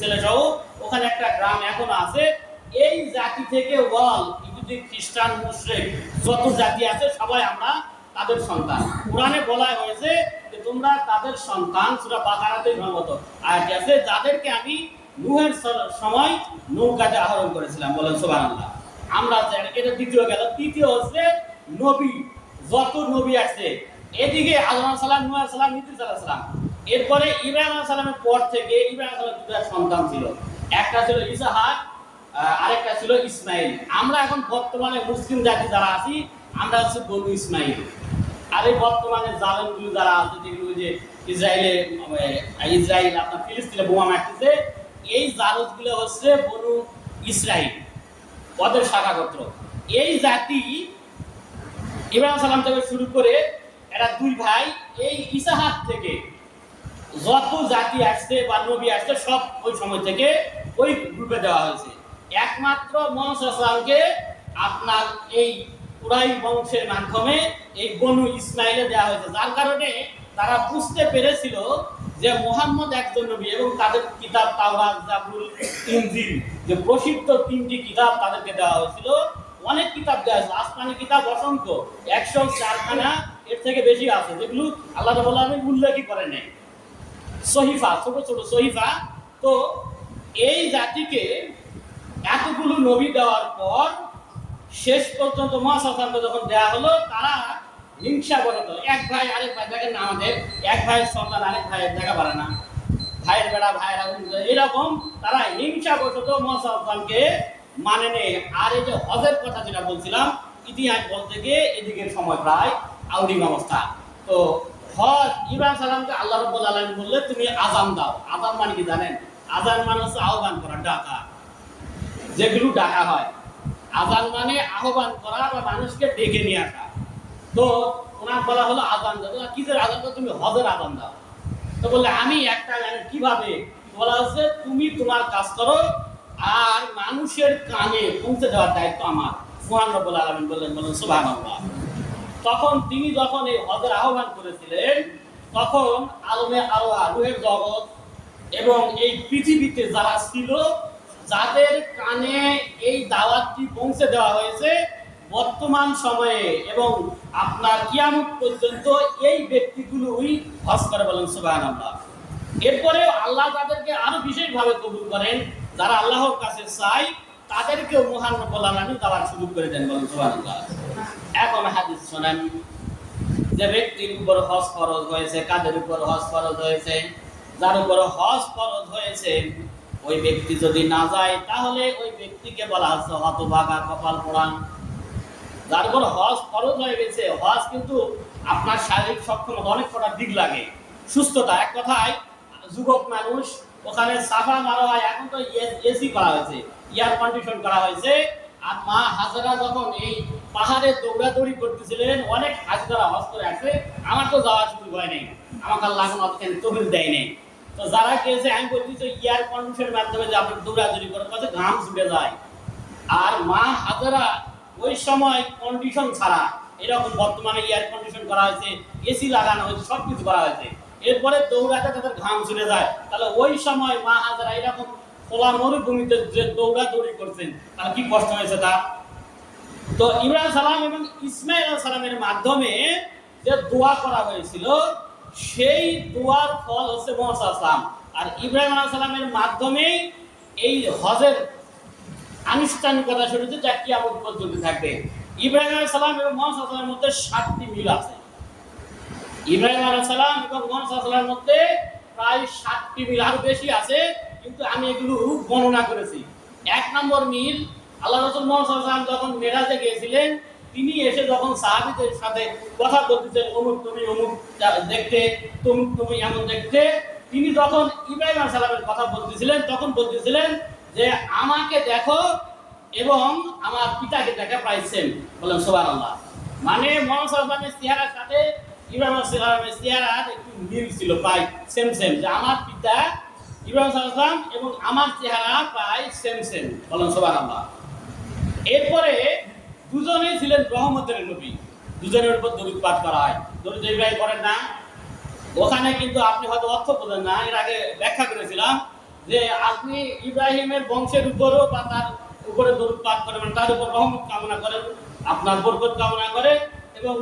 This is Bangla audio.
ছেলে সহ ওখানে একটা গ্রাম এখনো আছে। এই জাতি থেকে ওয়াল ইহুদি খ্রিস্টান মুশরিক যত জাতি আছে সবাই আমরা তাদের সন্তান। কোরআনে বলা হয়েছে যে তোমরা তাদের সন্তান, সূরা বাকারাতে সম্ভবত আয়াত আছে, যাদেরকে আমি নূহের সময় নৌকাতে আহরণ করেছিলাম। বলেন সুবহানাল্লাহ। আমরা এটা দ্বিতীয় গেল। তৃতীয় হচ্ছে নবী, যত নবী আসছে এদিকে আদম আলাইহিস সালাম, নূহ আলাইহিস সালাম, ইদ্রিস আলাইহিস সালাম, এরপরে ইব্রাহিম আলাইহিস সালামের পর থেকে ইব্রাহিম আলাইহিস সালামের দুটো সন্তান ছিল, একটা ছিল ইসহাক, আরেকটা ছিল ইসমাইল। আমরা এখন বর্তমানে মুসলিম জাতি যারা আছি আমরা হচ্ছে বনু ইসমাইল। আর এই বর্তমানে জালেমগুলো যারা আছে, যেগুলো যে ইসরায়েল আপনার ফিলিস্তিনে বোমা মারতেছে, এই জারজগুলো হচ্ছে বনু ইসরাইল, ওদের শাখা গোত্র। এই জাতি ইব্রাহিম সালাম থেকে শুরু করে এরা দুই ভাই, এই ইসহাক থেকে যত জাতি আসছে বা নবী আসছে সব ওই সময় থেকে ওই গ্রুপে দেওয়া হয়েছে। একমাত্র মুহাম্মদ সাল্লাল্লাহু আলাইহি ওয়াসাল্লামকে আপনার এই কুরাইশ বংশের মাধ্যমে এই বনু ইসমাইলে দেওয়া হয়েছে, যার কারণে তারা বুঝতে পেরেছিল যে মুহাম্মদ একজন নবী এবং তাদের কিতাব তাওরাত, জাবুর, ইনজিল, যে প্রসিদ্ধ তিনটি কিতাব তাদেরকে দেওয়া হয়েছিল। অনেক কিতাব দেওয়া হয়েছিল, আসমানি কিতাব অসংখ্য, 104খানা, এর থেকে বেশি আছে, যেগুলো আল্লাহ রাব্বুল আলামিন উল্লেখই করে নেই, সহিফা, ছোট ছোট সহিফা। তো এই জাতিকে এতগুলো নবী দেওয়ার পর শেষ পর্যন্ত মুহাম্মদ সাল্লাল্লাহু আলাইহি ওয়াসাল্লামকে যখন দেওয়া হলো, তারা হিংসাবশত, এক ভাই আরেক ভাই, দেখেন না আমাদের এক ভাইয়ের সন্তান আরেক ভাইয়ের দেখা পারে না, ভাইয়ের বেড়া ভাইয়ের, এরকম তারা হিংসাবশত মুহাম্মদ সাল্লাল্লাহু আলাইহি ওয়াসাল্লামকে মানে নেই। আর এই যে হজের কথা যেটা বলছিলাম, ইতিহাস বলতে গিয়ে এদিকের সময় প্রায় আউরিং অবস্থা। তো হজ, ইব্রাহিম সালামকে আল্লাহ রাব্বুল আলামিন বললে তুমি আযান দাও। আযান মানে কি জানেন? আযান মানে হচ্ছে আহ্বান করা, ডাকা, যেগুলো ডাকা হয়। আযান মানে আহ্বান করা বা মানুষকে ডেকে নিয়ে আসা। তো ওনার বলা হলো আযান দাও। কিসের আযান দাও? তুমি হজের আযান দাও। তো বললে আমি একটা জানি কিভাবে? বলা হচ্ছে তুমি তোমার কাজ করো আর মানুষের কানে পৌঁছে দেওয়ার দায়িত্ব আমার। মহান রব্বুল আলামিন বললেন সুবহানাল্লাহ। তখন তিনি যখন এই হজের আহ্বান করেছিলেন, তখন আলমে আরওয়াহ, রূহের জগৎ এবং এই পৃথিবীতে যারা ছিল, যাদের কানে এই দাওয়াতটি পৌঁছে দেওয়া হয়েছে, বর্তমান সময়ে এবং আপনার কিয়ামত পর্যন্ত এই ব্যক্তিগুলোই হজ করে। বলেন সুবহানাল্লাহ। এরপরে আল্লাহ তাদেরকে আরো বিশেষভাবে কবুল করেন, যারা আল্লাহর কাছে চায় তাদেরকেও মহান রব্বুল আলামিন দেওয়ার সুযোগ করে দেন। বলেন সুবহানাল্লাহ। এখন হাদিস শোনেন, যে ব্যক্তির উপর হজ ফরজ হয়েছে, কাদের উপর হজ ফরজ হয়েছে? যার উপর হজ ফরজ হয়েছে ওই ব্যক্তি যদি না যায়, তাহলে ওই ব্যক্তিকে বলা হচ্ছে হতভাগা, কপাল পোড়া। যার উপর হজ ফরজ হয়ে গেছে, হজ কিন্তু আপনার শারীরিক সক্ষমতা অনেক কটা দিক লাগে, সুস্থতা, এক কথায় যুবক মানুষ, ওখানে সাফা মারোয়া, এখন তো এসি করা হয়েছে, এয়ার কন্ডিশন করা হয়েছে। আর মা হাজরা যখন এই পাহাড়ে দৌড়াদৌড়ি করতেছিলেন, অনেক হাজরা হজ করে আসে, আমার তো যাওয়ার সুযোগ হয় নাই, আমাকে আল্লাহ এখন অতখানি তহবিল দেয় নেই। তো যারা গেছে আমি বলতেছি এয়ার কন্ডিশনের মাধ্যমে যে আপনি দৌড়াদৌড়ি করেন, কাছে ঘাম ছুটে যায়। আর মা হাজরা ওই সময় কন্ডিশন ছাড়া, এরকম বর্তমানে এয়ার কন্ডিশন করা হয়েছে, এসি লাগানো হয়েছে, সব কিছু করা হয়েছে, এরপরে দৌড়াতে তাদের ঘাম ছুটে যায়। তাহলে ওই সময় মা হাজরা এরকম খোলা মরুভূমিতে যে দৌড়াদৌড়ি করছেন, তার কি কষ্ট হয়েছে তার। তো ইব্রাহিম সালাম এবং ইসমাইল সালামের মাধ্যমে যে দোয়া করা হয়েছিল, সেই দোয়ার ফল হচ্ছে মুহাম্মদ সাল্লাল্লাহু আলাইহি ওয়াসাল্লাম। আর ইব্রাহিম সালামের মাধ্যমেই এই হজের আনুষ্ঠানিকতা শুরু হচ্ছে, যা কিয়ামত পর্যন্ত থাকবে। ইব্রাহিম সালাম এবং মুহাম্মদ সাল্লাল্লাহু আলাইহি ওয়াসাল্লামের মধ্যে 7টি মিল আছে। ইব্রাহিম সালাম এবং মুহাম্মদ সাল্লাল্লাহু আলাইহি ওয়াসাল্লামের মধ্যে প্রায় 7টি মিল, আরো বেশি আছে, কিন্তু আমি এগুলো গণনা করেছি। 1 নম্বর মিল, আল্লাহ রাসূল মুহাম্মদ সাল্লাল্লাহু আলাইহি ওয়াসাল্লাম যখন মেরাজে গিয়েছিলেন, তিনি এসে যখন সাহাবীদের সাথে কথা বলতেছেন, অমুক তুমি অমুক দেখতে, তমুক তুমি এমন দেখতে, তিনি যখন ইব্রাহিম সালামের কথা বলতেছিলেন, তখন বলতেছিলেন যে আমাকে দেখো এবং আমার পিতাকে দেখা প্রায় সেম। বলেন সুবহানাল্লাহ। মানে মুহাম্মদ সাল্লাল্লাহু আলাইহি ওয়াসাল্লামের চেহারার সাথে ইব্রাহিম সালামের চেহারার একটু মিল ছিল, প্রায় সেম সেম, যে আমার পিতা ইব্রাহিম সাল্লাল্লাহু আলাইহি ওয়াসাল্লাম এবং আমার চেহারা প্রায় সেম সেম। বলেন সুবহানাল্লাহ। এরপরে দুজনেই ছিলেন রহমতের নবী, দুজনের উপর দরুদ পাঠ করা হয়। দরুদ ইব্রাহিম করেন না? ওখানে কিন্তু আপনি হয়তো অর্থ বোঝেন না, এর আগে ব্যাখ্যা করেছিলাম যে আপনি ইব্রাহিমের বংশের উপরও বা তার উপরে দরুদ পাঠ করেন, তার উপর রহমত কামনা করেন, আপনার বরকত কামনা করে এবং